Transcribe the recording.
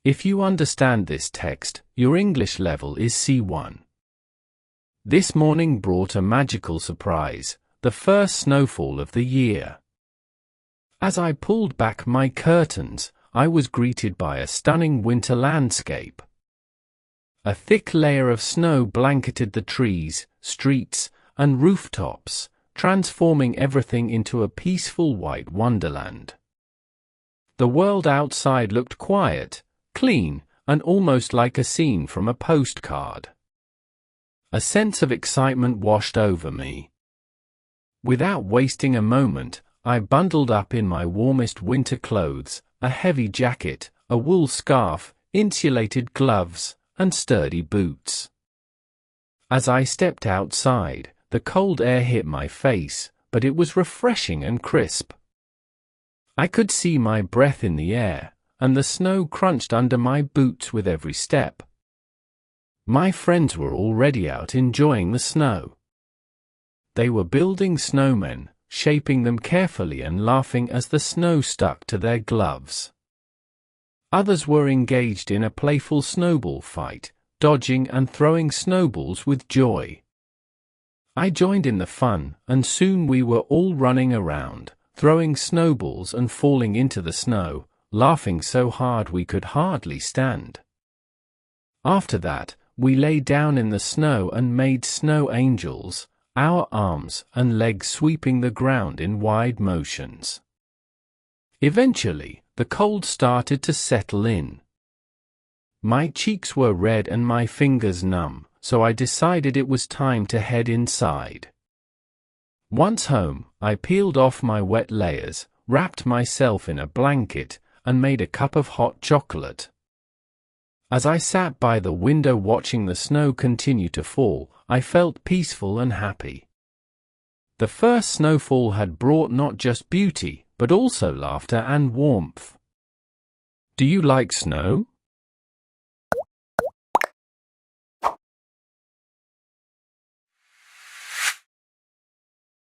If you understand this text, your English level is C1. This morning brought a magical surprise, the first snowfall of the year. As I pulled back my curtains, I was greeted by a stunning winter landscape. A thick layer of snow blanketed the trees, streets, and rooftops, transforming everything into a peaceful white wonderland. The world outside looked quiet, clean, and almost like a scene from a postcard. A sense of excitement washed over me. Without wasting a moment, I bundled up in my warmest winter clothes, a heavy jacket, a wool scarf, insulated gloves, and sturdy boots. As I stepped outside, the cold air hit my face, but it was refreshing and crisp. I could see my breath in the air, and the snow crunched under my boots with every step. My friends were already out enjoying the snow. They were building snowmen, shaping them carefully and laughing as the snow stuck to their gloves. Others were engaged in a playful snowball fight, dodging and throwing snowballs with joy. I joined in the fun, and soon we were all running around, throwing snowballs and falling into the snow, laughing so hard we could hardly stand. After that, we lay down in the snow and made snow angels, our arms and legs sweeping the ground in wide motions. Eventually, the cold started to settle in. My cheeks were red and my fingers numb, so I decided it was time to head inside. Once home, I peeled off my wet layers, wrapped myself in a blanket, and made a cup of hot chocolate. As I sat by the window watching the snow continue to fall, I felt peaceful and happy. The first snowfall had brought not just beauty, but also laughter and warmth. Do you like snow?